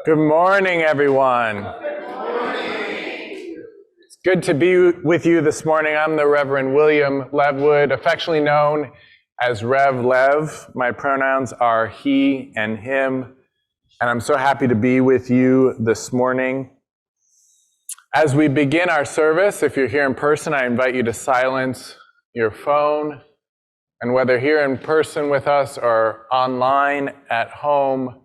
Good morning, everyone. Good morning. It's good to be with you this morning. I'm the Reverend William Levwood, affectionately known as Rev Lev. My pronouns are he and him, and I'm so happy to be with you this morning. As we begin our service, if you're here in person, I invite you to silence your phone. And whether here in person with us or online at home,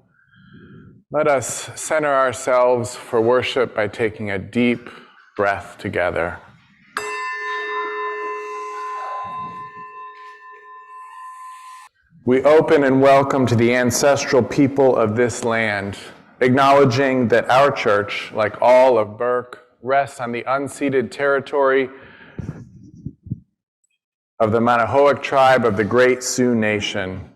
let us center ourselves for worship by taking a deep breath together. We open and welcome to the ancestral people of this land, acknowledging that our church, like all of Burke, rests on the unceded territory of the Manahoac tribe of the Great Sioux Nation.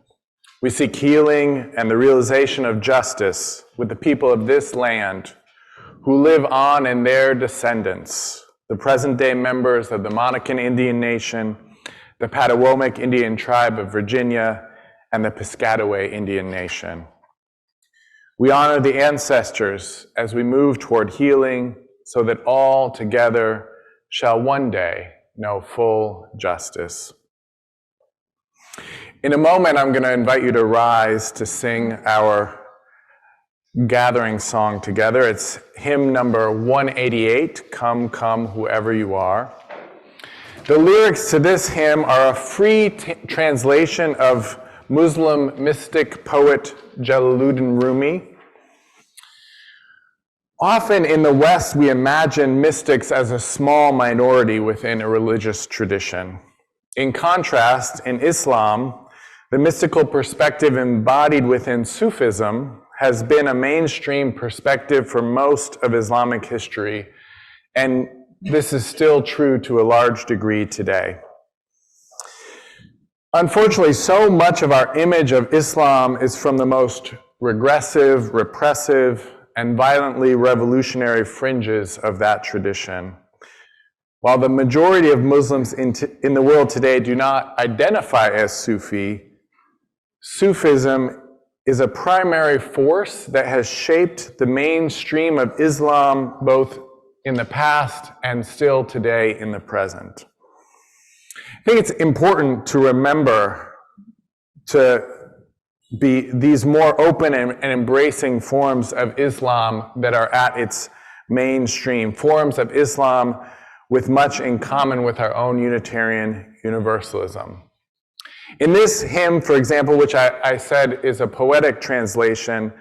We seek healing and the realization of justice with the people of this land who live on in their descendants, the present-day members of the Monacan Indian Nation, the Patawomic Indian Tribe of Virginia, and the Piscataway Indian Nation. We honor the ancestors as we move toward healing so that all together shall one day know full justice. In a moment, I'm going to invite you to rise to sing our gathering song together. It's hymn number 188, Come, Come, Whoever You Are. The lyrics to this hymn are a free translation of Muslim mystic poet Jalaluddin Rumi. Often in the West, we imagine mystics as a small minority within a religious tradition. In contrast, in Islam, the mystical perspective embodied within Sufism has been a mainstream perspective for most of Islamic history, and this is still true to a large degree today. Unfortunately, so much of our image of Islam is from the most regressive, repressive, and violently revolutionary fringes of that tradition. While the majority of Muslims in the world today do not identify as Sufi, Sufism is a primary force that has shaped the mainstream of Islam both in the past and still today in the present. I think it's important to remember to be these more open and embracing forms of Islam that are at its mainstream, forms of Islam with much in common with our own Unitarian Universalism. In this hymn, for example, which I said is a poetic translation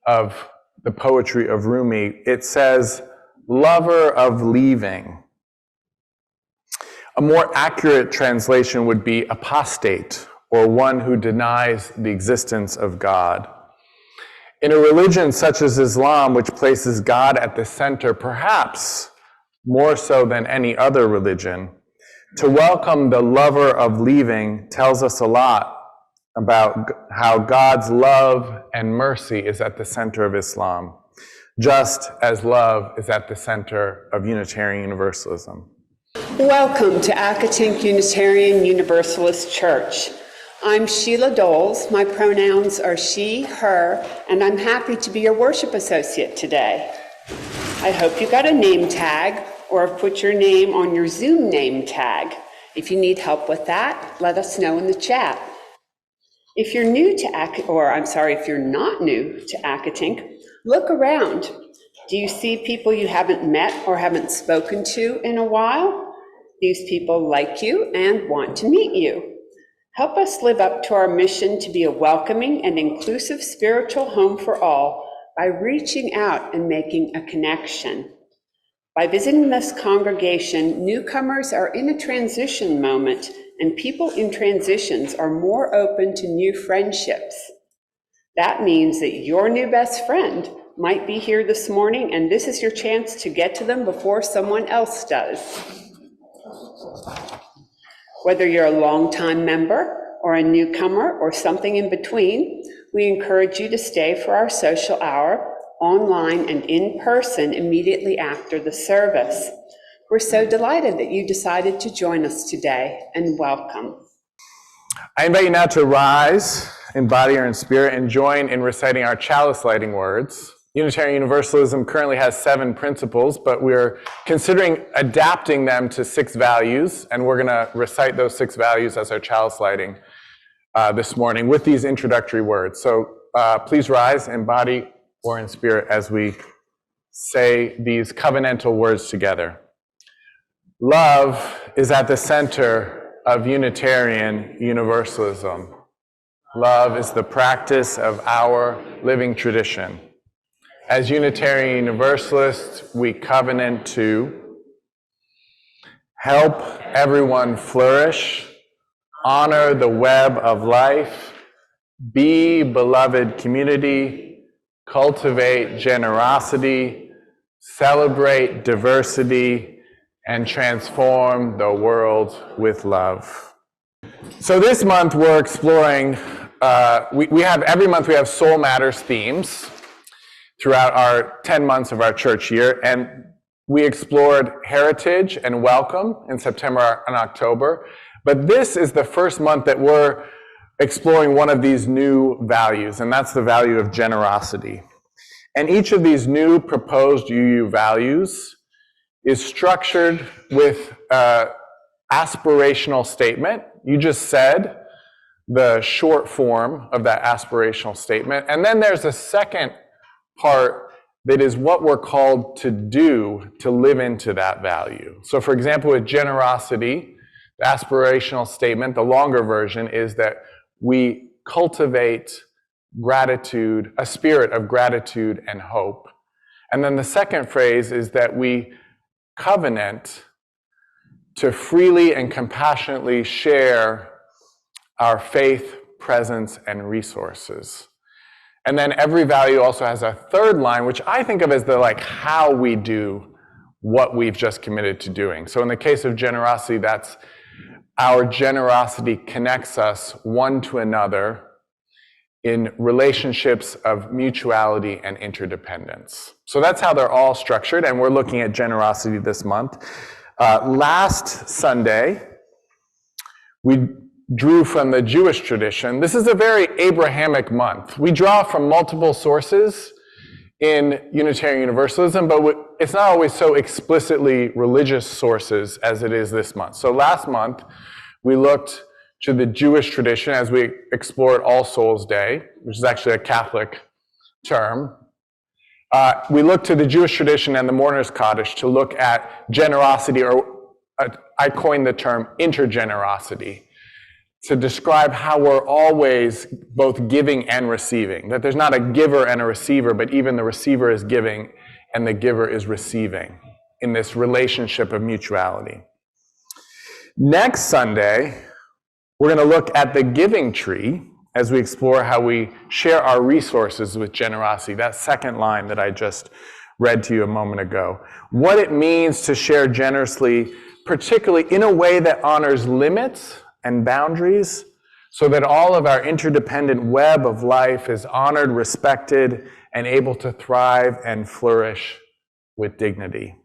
of the poetry of Rumi, it says, lover of leaving. A more accurate translation would be apostate, or one who denies the existence of God. In a religion such as Islam, which places God at the center, perhaps more so than any other religion, to welcome the lover of leaving tells us a lot about how God's love and mercy is at the center of Islam, just as love is at the center of Unitarian Universalism. Welcome to Accotink Unitarian Universalist Church. I'm Sheila Doles. My pronouns are she, her, and I'm happy to be your worship associate today. I hope you got a name tag or have put your name on your Zoom name tag. If you need help with that, let us know in the chat. If you're new to if you're not new to Accotink, look around. Do you see people you haven't met or haven't spoken to in a while? These people like you and want to meet you. Help us live up to our mission to be a welcoming and inclusive spiritual home for all by reaching out and making a connection. By visiting this congregation, newcomers are in a transition moment, and people in transitions are more open to new friendships. That means that your new best friend might be here this morning, and this is your chance to get to them before someone else does. Whether you're a longtime member or a newcomer or something in between, we encourage you to stay for our social hour, online and in person immediately after the service. We're so delighted that you decided to join us today, and welcome. I invite you now to rise in body or in spirit and join in reciting our chalice lighting words. Unitarian Universalism currently has 7 principles, but we're considering adapting them to 6 values, and we're going to recite those 6 values as our chalice lighting this morning with these introductory words. So please rise in body or in spirit as we say these covenantal words together. Love is at the center of Unitarian Universalism. Love is the practice of our living tradition. As Unitarian Universalists, we covenant to help everyone flourish, honor the web of life, be beloved community, cultivate generosity, celebrate diversity, and transform the world with love. So this month we're exploring, every month we have Soul Matters themes throughout our 10 months of our church year, and we explored heritage and welcome in September and October, but this is the first month that we're exploring one of these new values, and that's the value of generosity. And each of these new proposed UU values is structured with an aspirational statement. You just said the short form of that aspirational statement, and then there's a second part that is what we're called to do to live into that value. So for example, with generosity, the aspirational statement, the longer version, is that we cultivate gratitude, a spirit of gratitude and hope. And then the second phrase is that we covenant to freely and compassionately share our faith, presence, and resources. And then every value also has a third line, which I think of as the how we do what we've just committed to doing. So in the case of generosity, that's our generosity connects us one to another in relationships of mutuality and interdependence. So that's how they're all structured, and we're looking at generosity this month. Last Sunday, we drew from the Jewish tradition. This is a very Abrahamic month. We draw from multiple sources in Unitarian Universalism, but it's not always so explicitly religious sources as it is this month. So last month, we looked to the Jewish tradition as we explored All Souls Day, which is actually a Catholic term. We looked to the Jewish tradition and the Mourner's Kaddish to look at generosity, or I coined the term intergenerosity, to describe how we're always both giving and receiving, that there's not a giver and a receiver, but even the receiver is giving and the giver is receiving in this relationship of mutuality. Next Sunday, we're going to look at the giving tree as we explore how we share our resources with generosity, that second line that I just read to you a moment ago. What it means to share generously, particularly in a way that honors limits and boundaries, so that all of our interdependent web of life is honored, respected, and able to thrive and flourish with dignity.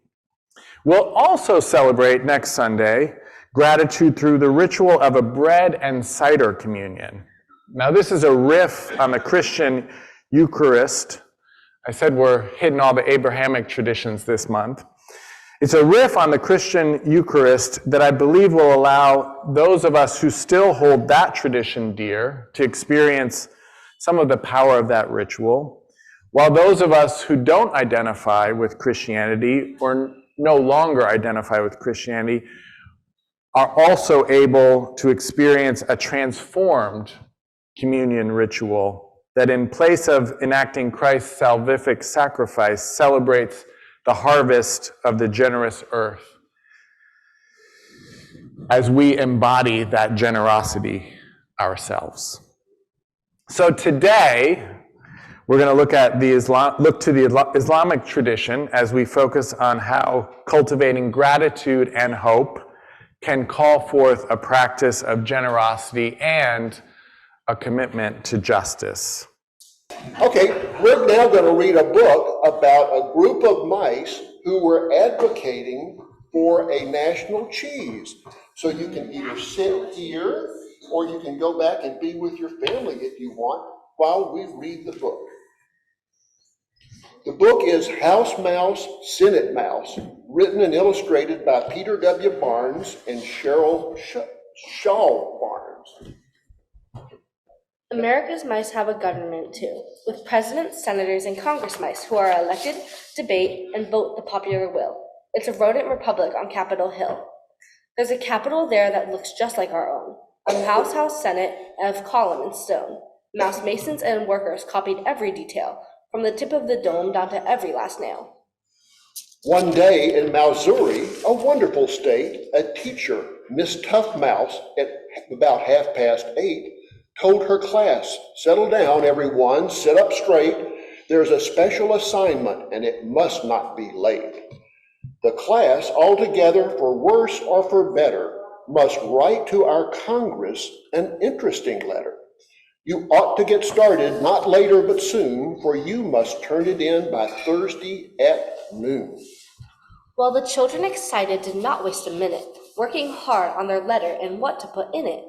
We'll also celebrate next Sunday gratitude through the ritual of a bread and cider communion. Now, this is a riff on the Christian Eucharist. I said we're hitting all the Abrahamic traditions this month. It's a riff on the Christian Eucharist that I believe will allow those of us who still hold that tradition dear to experience some of the power of that ritual, while those of us who don't identify with Christianity or no longer identify with Christianity are also able to experience a transformed communion ritual that, in place of enacting Christ's salvific sacrifice, celebrates the harvest of the generous earth as we embody that generosity ourselves. So today, we're going to look to the Islamic tradition as we focus on how cultivating gratitude and hope can call forth a practice of generosity and a commitment to justice. Okay, we're now going to read a book about a group of mice who were advocating for a national cheese. So you can either sit here or you can go back and be with your family if you want while we read the book. The book is House Mouse, Senate Mouse, written and illustrated by Peter W. Barnes and Cheryl Shaw Barnes. America's mice have a government too, with presidents, senators, and Congress mice who are elected, debate, and vote the popular will. It's a rodent republic on Capitol Hill. There's a Capitol there that looks just like our own, a House Senate of column and stone. Mouse masons and workers copied every detail, from the tip of the dome down to every last nail. One day in Missouri, a wonderful state, a teacher, Miss Tough Mouse, at about 8:30, told her class, "Settle down, everyone, sit up straight. There's a special assignment and it must not be late. The class, all together, for worse or for better, must write to our Congress an interesting letter. You ought to get started, not later but soon, for you must turn it in by Thursday at noon." Well, the children excited did not waste a minute, working hard on their letter and what to put in it.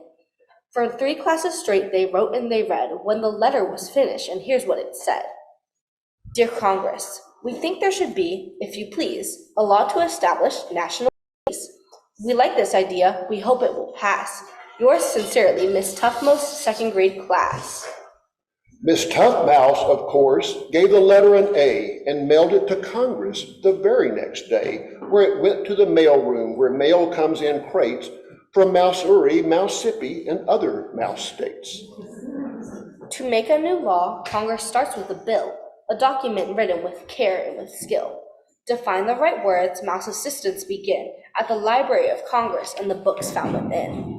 For 3 classes straight, they wrote and they read when the letter was finished, and here's what it said. Dear Congress, we think there should be, if you please, a law to establish national peace. We like this idea. We hope it will pass. Yours sincerely, Miss Toughmost, 2nd grade class. Miss Tough Mouse, of course, gave the letter an A and mailed it to Congress the very next day, where it went to the mail room where mail comes in crates from Missouri, Mississippi, and other mouse states. To make a new law, Congress starts with a bill, a document written with care and with skill. To find the right words, mouse assistants begin at the Library of Congress and the books found within.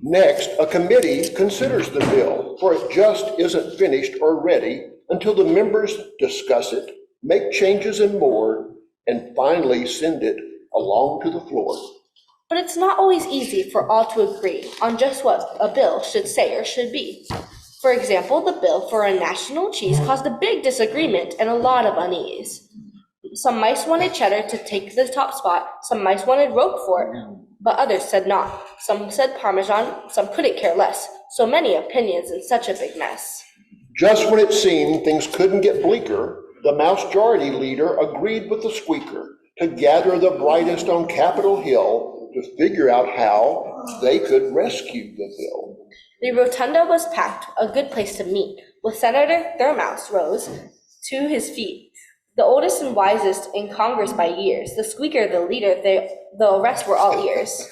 Next, a committee considers the bill, for it just isn't finished or ready until the members discuss it, make changes and more, and finally send it along to the floor. But it's not always easy for all to agree on just what a bill should say or should be. For example, the bill for a national cheese caused a big disagreement and a lot of unease. Some mice wanted cheddar to take the top spot, some mice wanted Roquefort, but others said not. Some said Parmesan, some couldn't care less. So many opinions in such a big mess. Just when it seemed things couldn't get bleaker, the Mouse-jority leader agreed with the squeaker to gather the brightest on Capitol Hill to figure out how they could rescue the bill. The rotunda was packed, a good place to meet, with Senator Thurmouse rose to his feet. The oldest and wisest in Congress by years, the squeaker, the leader, the rest were all ears.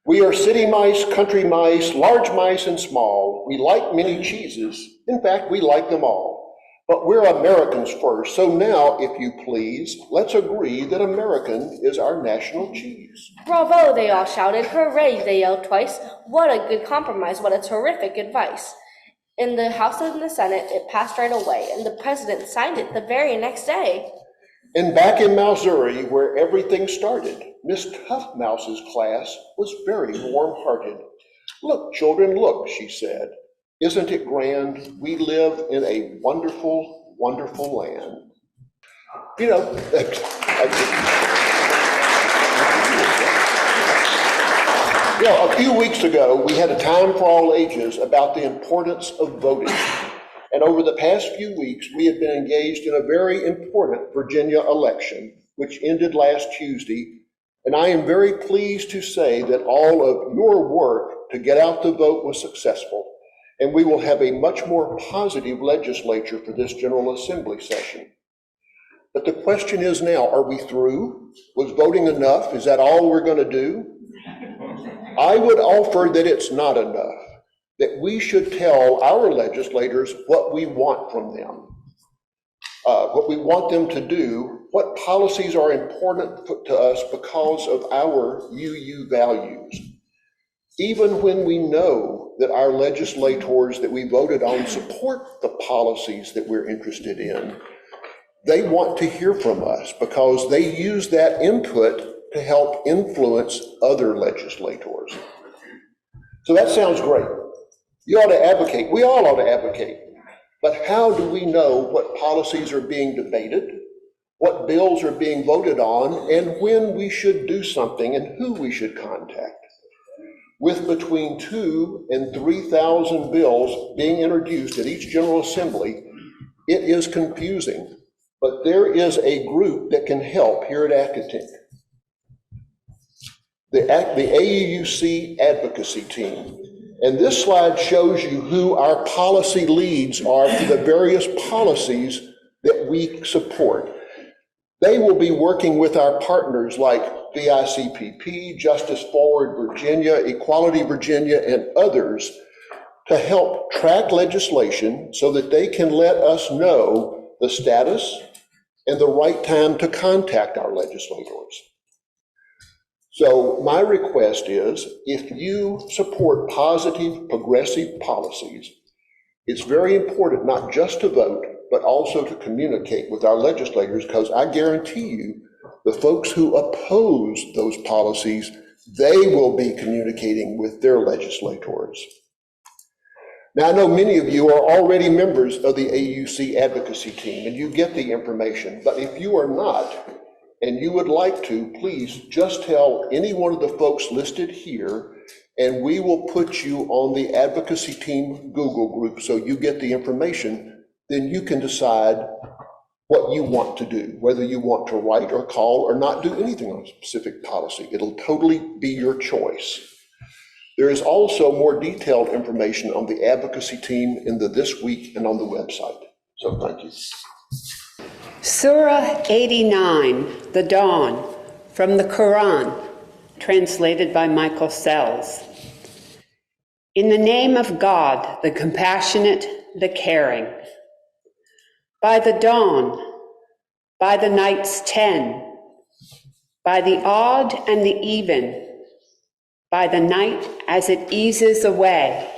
We are city mice, country mice, large mice and small. We like many cheeses. In fact, we like them all. But we're Americans first, so now, if you please, let's agree that American is our national cheese. Bravo, they all shouted. Hooray, they yelled twice. What a good compromise, what a terrific advice. In the House and the Senate, it passed right away, and the president signed it the very next day. And back in Missouri, where everything started, Miss Tough Mouse's class was very warm-hearted. "Look, children, look," she said. "Isn't it grand? We live in a wonderful, wonderful land." You know, a few weeks ago, we had a Time for All Ages about the importance of voting. And over the past few weeks, we have been engaged in a very important Virginia election, which ended last Tuesday. And I am very pleased to say that all of your work to get out the vote was successful. And we will have a much more positive legislature for this General Assembly session. But the question is now, are we through? Was voting enough? Is that all we're going to do? I would offer that it's not enough, that we should tell our legislators what we want from them, what we want them to do, what policies are important to us because of our UU values. Even when we know that our legislators that we voted on support the policies that we're interested in, they want to hear from us because they use that input to help influence other legislators. So that sounds great. You ought to advocate. We all ought to advocate. But how do we know what policies are being debated, what bills are being voted on, and when we should do something and who we should contact? With between 2,000 and 3,000 bills being introduced at each General Assembly, it is confusing. but there is a group that can help here at Accotink. The AEUC advocacy team. And this slide shows you who our policy leads are for the various policies that we support. They will be working with our partners like VICPP, Justice Forward Virginia, Equality Virginia, and others to help track legislation so that they can let us know the status and the right time to contact our legislators. So my request is, if you support positive, progressive policies, it's very important not just to vote, but also to communicate with our legislators, because I guarantee you, the folks who oppose those policies, they will be communicating with their legislators. Now, I know many of you are already members of the AUC advocacy team, and you get the information, but if you are not, and you would like to, please just tell any one of the folks listed here, and we will put you on the advocacy team Google group so you get the information. Then you can decide what you want to do, whether you want to write or call or not do anything on a specific policy. It'll totally be your choice. There is also more detailed information on the advocacy team in the This Week and on the website. So thank you. Surah 89, The Dawn, from the Quran, translated by Michael Sells. In the name of God, the compassionate, the caring. By the dawn, by the night's 10, by the odd and the even, by the night as it eases away.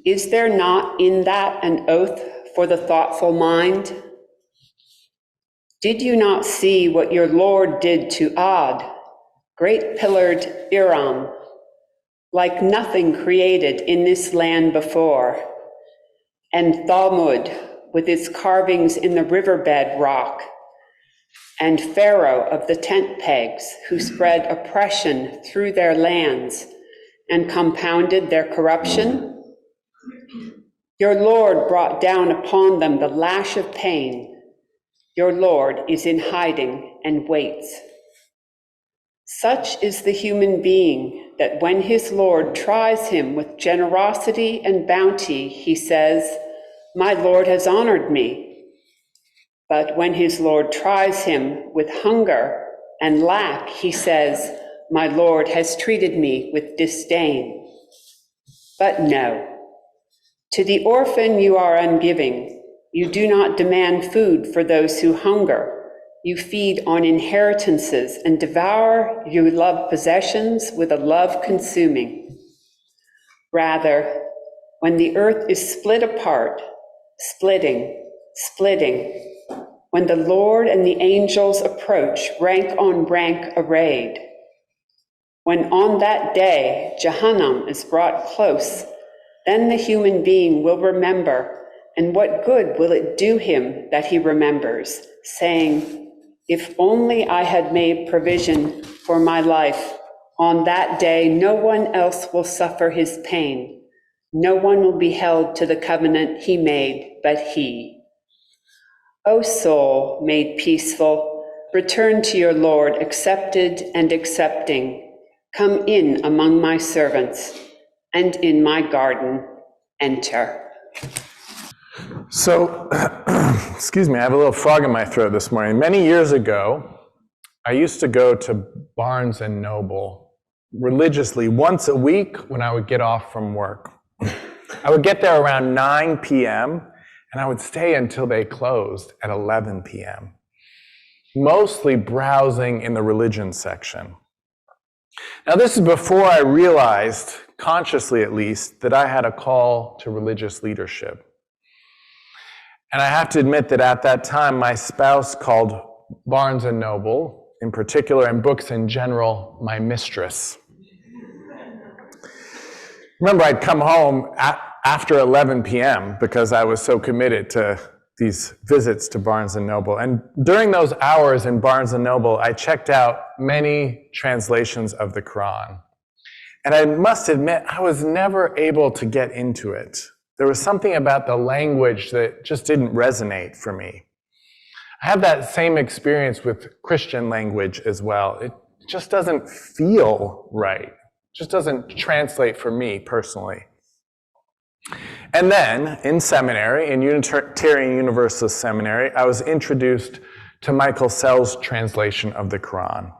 Is there not in that an oath for the thoughtful mind? Did you not see what your Lord did to Ad, great pillared Iram, like nothing created in this land before, and Thamud with its carvings in the riverbed rock, and Pharaoh of the tent pegs, who spread oppression through their lands and compounded their corruption? Your Lord brought down upon them the lash of pain. Your Lord is in hiding and waits. Such is the human being that when his Lord tries him with generosity and bounty, he says, "My Lord has honored me." But when his Lord tries him with hunger and lack, he says, "My Lord has treated me with disdain." But no, to the orphan you are ungiving. You do not demand food for those who hunger. You feed on inheritances and devour your loved possessions with a love consuming. Rather, when the earth is split apart, splitting, when the Lord and the angels approach rank on rank arrayed, when on that day Jahannam is brought close, then the human being will remember. And what good will it do him that he remembers, saying, "If only I had made provision for my life, on that day no one else will suffer his pain. No one will be held to the covenant he made but he." O soul made peaceful, return to your Lord, accepted and accepting. Come in among my servants, and in my garden enter. So, excuse me, I have a little frog in my throat this morning. Many years ago, I used to go to Barnes & Noble religiously once a week when I would get off from work. I would get there around 9 p.m., and I would stay until they closed at 11 p.m., mostly browsing in the religion section. Now, this is before I realized, consciously at least, that I had a call to religious leadership. And I have to admit that at that time, my spouse called Barnes & Noble, in particular, and books in general, my mistress. Remember, I'd come home after 11 p.m. because I was so committed to these visits to Barnes & Noble. And during those hours in Barnes & Noble, I checked out many translations of the Quran. And I must admit, I was never able to get into it. There was something about the language that just didn't resonate for me. I have that same experience with Christian language as well. It just doesn't feel right. It just doesn't translate for me personally. And then in seminary, in Unitarian Universalist seminary, I was introduced to Michael Sell's translation of the Quran,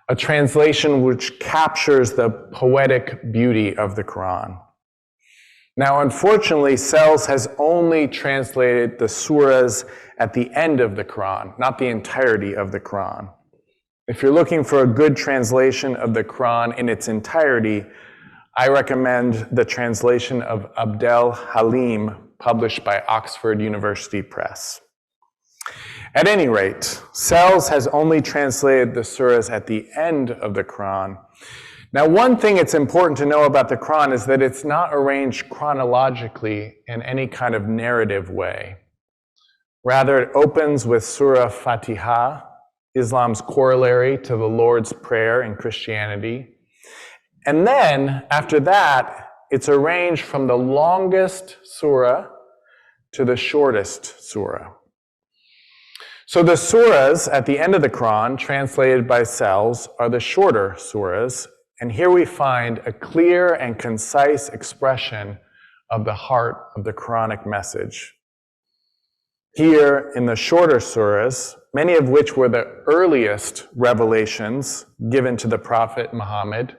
a translation which captures the poetic beauty of the Quran. Now, unfortunately, Sells has only translated the surahs at the end of the Quran, not the entirety of the Quran. If you're looking for a good translation of the Quran in its entirety, I recommend the translation of Abdel Halim, published by Oxford University Press. At any rate, Sells has only translated the surahs at the end of the Quran. Now, one thing it's important to know about the Quran is that it's not arranged chronologically in any kind of narrative way. Rather, it opens with Surah Fatiha, Islam's corollary to the Lord's Prayer in Christianity. And then, after that, it's arranged from the longest surah to the shortest surah. So the surahs at the end of the Quran, translated by Sells, are the shorter surahs, and here we find a clear and concise expression of the heart of the Quranic message. Here in the shorter surahs, many of which were the earliest revelations given to the Prophet Muhammad,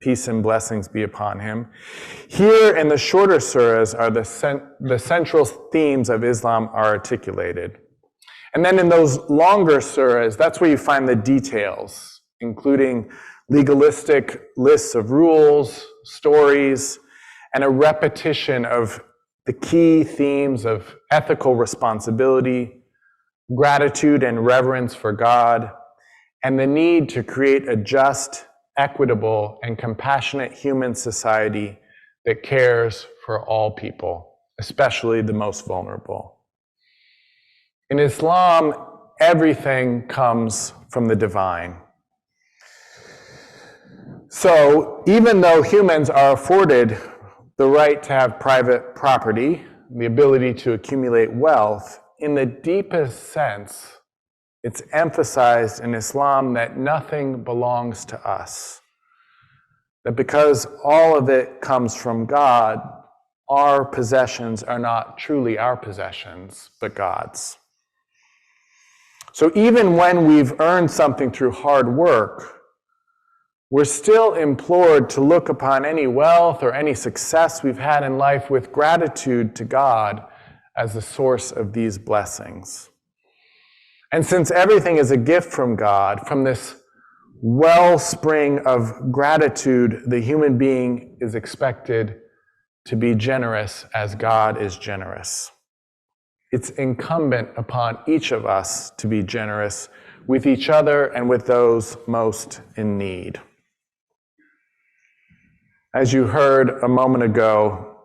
peace and blessings be upon him. Here in the shorter surahs are the central themes of Islam are articulated. And then in those longer surahs, that's where you find the details, including legalistic lists of rules, stories, and a repetition of the key themes of ethical responsibility, gratitude and reverence for God, and the need to create a just, equitable, and compassionate human society that cares for all people, especially the most vulnerable. In Islam, everything comes from the divine. So even though humans are afforded the right to have private property, the ability to accumulate wealth, in the deepest sense, it's emphasized in Islam that nothing belongs to us. That because all of it comes from God, our possessions are not truly our possessions, but God's. So even when we've earned something through hard work, we're still implored to look upon any wealth or any success we've had in life with gratitude to God as the source of these blessings. And since everything is a gift from God, from this wellspring of gratitude, the human being is expected to be generous as God is generous. It's incumbent upon each of us to be generous with each other and with those most in need. As you heard a moment ago,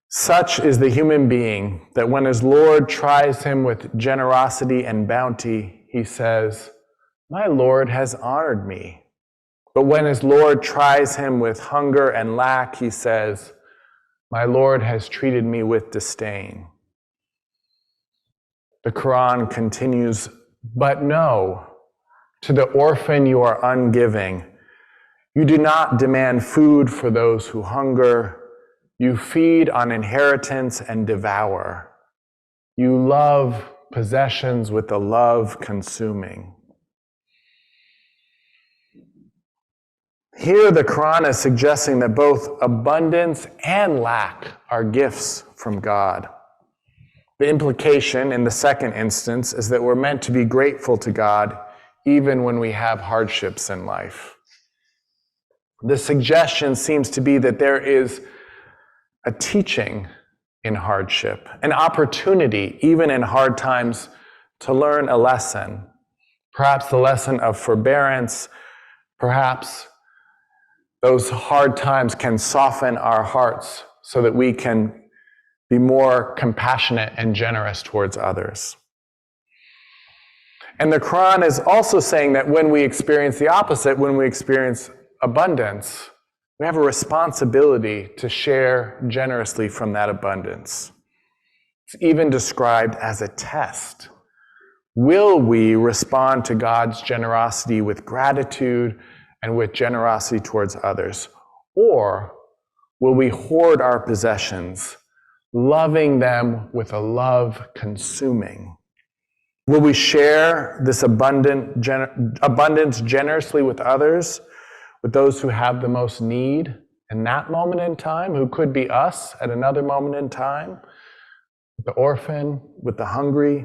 such is the human being that when his Lord tries him with generosity and bounty, he says, "My Lord has honored me." But when his Lord tries him with hunger and lack, he says, "My Lord has treated me with disdain." The Quran continues, "But no, to the orphan you are ungiving. You do not demand food for those who hunger. You feed on inheritance and devour. You love possessions with the love consuming." Here the Quran is suggesting that both abundance and lack are gifts from God. The implication in the second instance is that we're meant to be grateful to God even when we have hardships in life. The suggestion seems to be that there is a teaching in hardship, an opportunity, even in hard times, to learn a lesson. Perhaps the lesson of forbearance, perhaps those hard times can soften our hearts so that we can be more compassionate and generous towards others. And the Quran is also saying that when we experience the opposite, when we experience abundance, we have a responsibility to share generously from that abundance. It's even described as a test. Will we respond to God's generosity with gratitude and with generosity towards others? Or will we hoard our possessions, loving them with a love consuming? Will we share this abundance generously with others, with those who have the most need in that moment in time, who could be us at another moment in time, with the orphan, with the hungry?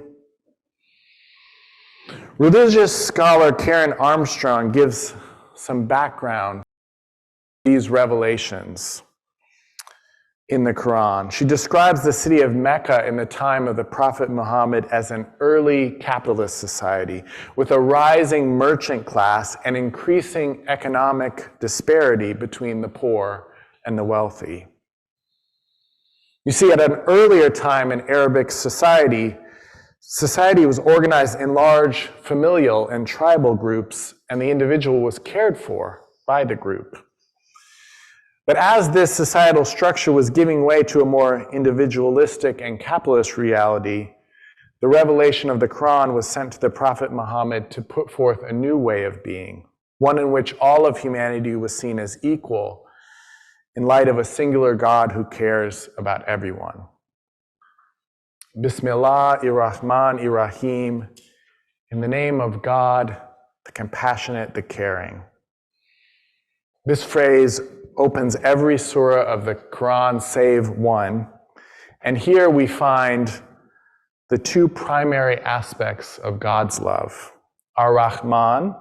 Religious scholar Karen Armstrong gives some background to these revelations in the Quran. She describes the city of Mecca in the time of the Prophet Muhammad as an early capitalist society with a rising merchant class and increasing economic disparity between the poor and the wealthy. You see, at an earlier time in Arabic society was organized in large familial and tribal groups, and the individual was cared for by the group. But as this societal structure was giving way to a more individualistic and capitalist reality, the revelation of the Quran was sent to the Prophet Muhammad to put forth a new way of being, one in which all of humanity was seen as equal in light of a singular God who cares about everyone. Bismillahir-Rahmanir-Rahim, in the name of God, the compassionate, the caring. This phrase opens every surah of the Quran save one, and here we find the two primary aspects of God's love. Ar-Rahman,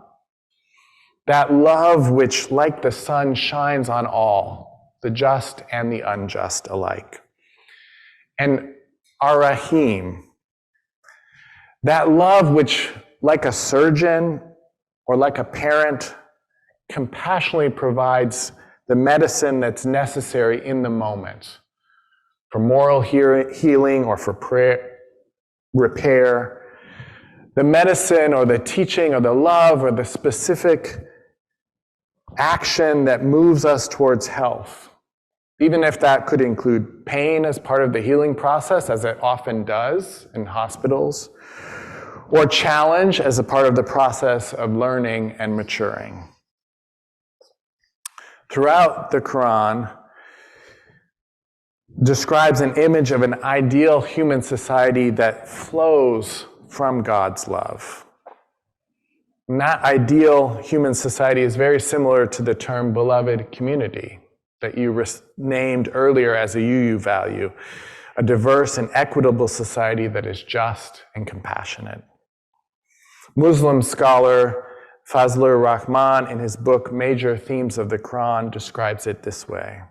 that love which, like the sun, shines on all, the just and the unjust alike. And Ar-Rahim, that love which, like a surgeon or like a parent, compassionately provides the medicine that's necessary in the moment for moral healing or for prayer, repair, the medicine or the teaching or the love or the specific action that moves us towards health, even if that could include pain as part of the healing process, as it often does in hospitals, or challenge as a part of the process of learning and maturing. Throughout the Quran describes an image of an ideal human society that flows from God's love. And that ideal human society is very similar to the term beloved community that you named earlier as a UU value, a diverse and equitable society that is just and compassionate. Muslim scholar Fazlur Rahman, in his book Major Themes of the Quran, describes it this way.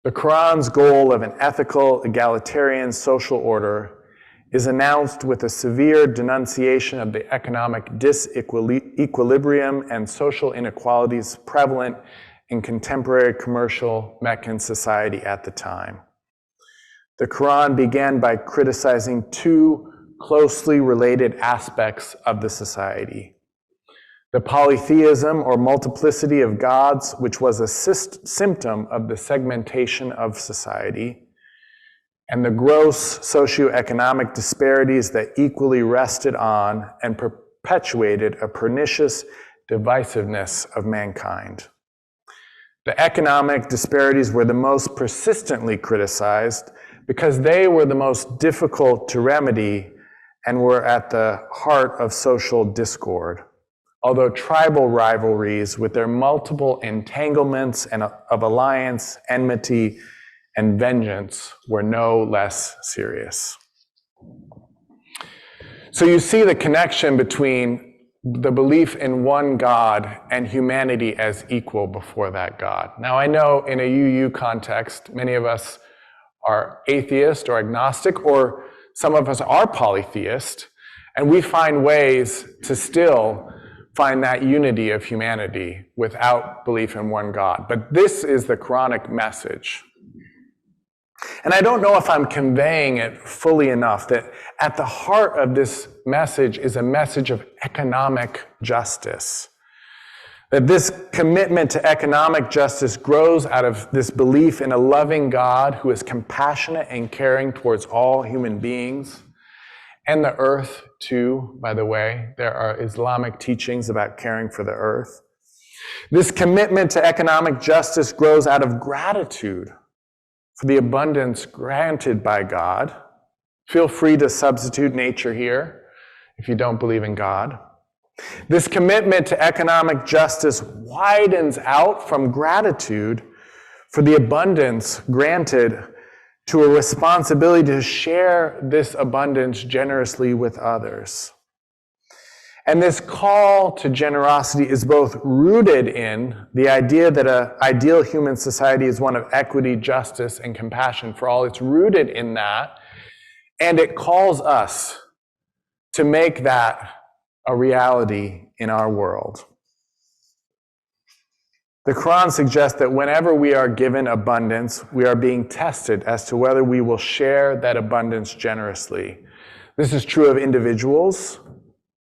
The Quran's goal of an ethical, egalitarian social order is announced with a severe denunciation of the economic disequilibrium and social inequalities prevalent in contemporary commercial Meccan society at the time. The Quran began by criticizing two closely related aspects of the society: the polytheism or multiplicity of gods, which was a symptom of the segmentation of society, and the gross socioeconomic disparities that equally rested on and perpetuated a pernicious divisiveness of mankind. The economic disparities were the most persistently criticized because they were the most difficult to remedy and were at the heart of social discord. Although tribal rivalries with their multiple entanglements and of alliance, enmity, and vengeance were no less serious. So you see the connection between the belief in one God and humanity as equal before that God. Now I know in a UU context, many of us are atheist or agnostic, or some of us are polytheist, and we find ways to still find that unity of humanity without belief in one God. But this is the Quranic message. And I don't know if I'm conveying it fully enough, that at the heart of this message is a message of economic justice. That this commitment to economic justice grows out of this belief in a loving God who is compassionate and caring towards all human beings, and the earth too, by the way. There are Islamic teachings about caring for the earth. This commitment to economic justice grows out of gratitude for the abundance granted by God. Feel free to substitute nature here if you don't believe in God. This commitment to economic justice widens out from gratitude for the abundance granted to a responsibility to share this abundance generously with others. And this call to generosity is both rooted in the idea that an ideal human society is one of equity, justice, and compassion for all. It's rooted in that, and it calls us to make that a reality in our world. The Quran suggests that whenever we are given abundance, we are being tested as to whether we will share that abundance generously. This is true of individuals,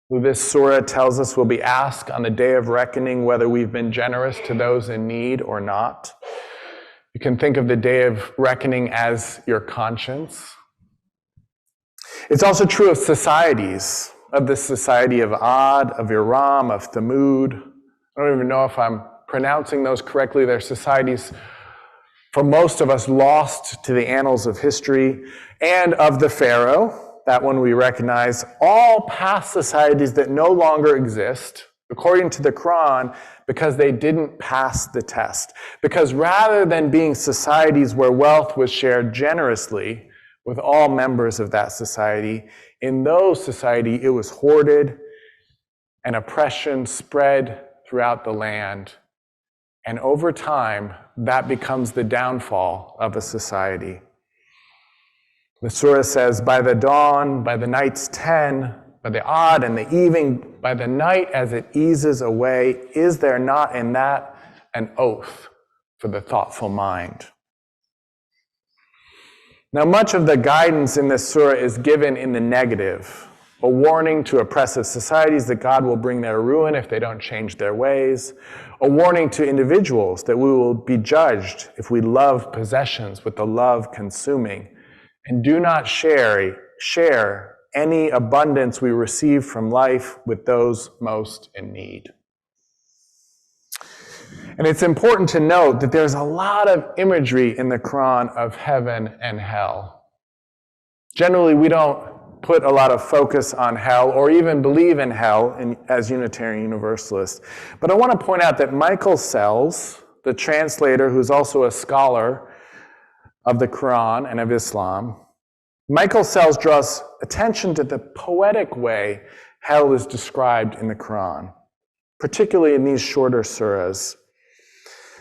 who this surah tells us will be asked on the day of reckoning whether we've been generous to those in need or not. You can think of the day of reckoning as your conscience. It's also true of societies, of the society of Ad, of Iram, of Thamud. I don't even know if I'm pronouncing those correctly. They're societies, for most of us, lost to the annals of history, and of the Pharaoh. That one we recognize, all past societies that no longer exist, according to the Quran, because they didn't pass the test. Because rather than being societies where wealth was shared generously with all members of that society, in those societies it was hoarded and oppression spread throughout the land. And over time, that becomes the downfall of a society. The surah says, by the dawn, by the night's 10, by the odd and the evening, by the night as it eases away, is there not in that an oath for the thoughtful mind? Now, much of the guidance in this surah is given in the negative, a warning to oppressive societies that God will bring their ruin if they don't change their ways, a warning to individuals that we will be judged if we love possessions with the love consuming, and do not share any abundance we receive from life with those most in need. And it's important to note that there's a lot of imagery in the Quran of heaven and hell. Generally, we don't put a lot of focus on hell or even believe in hell as Unitarian Universalists. But I want to point out that Michael Sells, the translator who's also a scholar of the Quran and of Islam, Michael Sells draws attention to the poetic way hell is described in the Quran, particularly in these shorter surahs.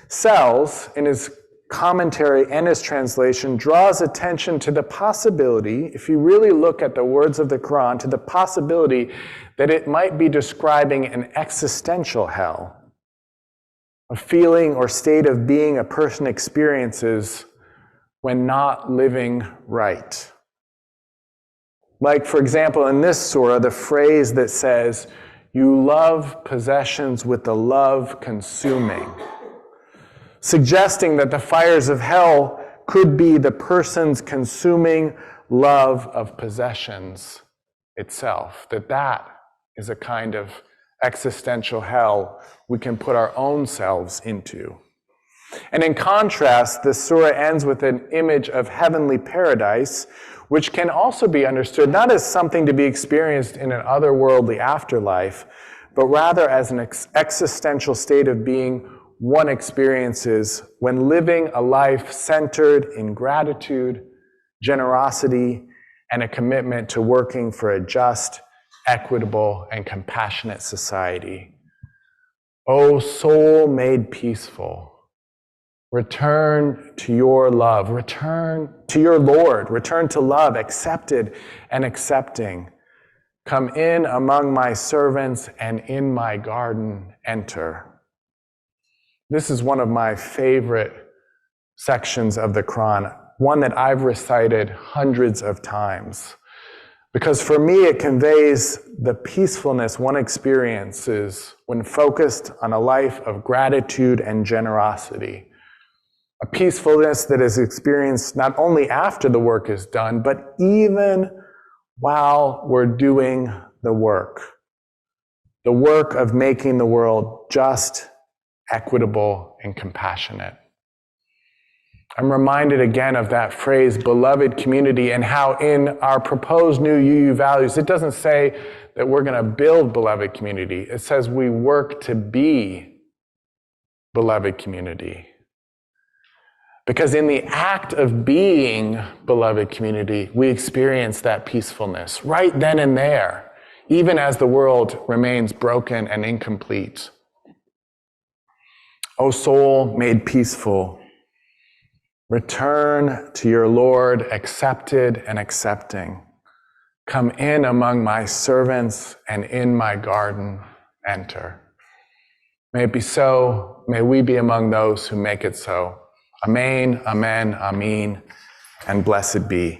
Sells, in his commentary and his translation, draws attention to the possibility, if you really look at the words of the Quran, to the possibility that it might be describing an existential hell, a feeling or state of being a person experiences when not living right. Like, for example, in this surah, the phrase that says, you love possessions with the love consuming, suggesting that the fires of hell could be the person's consuming love of possessions itself, that is a kind of existential hell we can put our own selves into. And in contrast, the surah ends with an image of heavenly paradise, which can also be understood not as something to be experienced in an otherworldly afterlife, but rather as an existential state of being one experiences when living a life centered in gratitude, generosity, and a commitment to working for a just, equitable, and compassionate society. O soul made peaceful, return to your love, return to your Lord, return to love, accepted and accepting. Come in among my servants and in my garden enter. This is one of my favorite sections of the Quran, one that I've recited hundreds of times. Because for me, it conveys the peacefulness one experiences when focused on a life of gratitude and generosity. A peacefulness that is experienced not only after the work is done, but even while we're doing the work. The work of making the world just, equitable, and compassionate. I'm reminded again of that phrase, beloved community, and how in our proposed new UU values, it doesn't say that we're going to build beloved community. It says we work to be beloved community. Because in the act of being beloved community, we experience that peacefulness right then and there, even as the world remains broken and incomplete. O soul made peaceful, return to your Lord, accepted and accepting. Come in among my servants and in my garden enter. May it be so. May we be among those who make it so. Amen, amen, amen, and blessed be.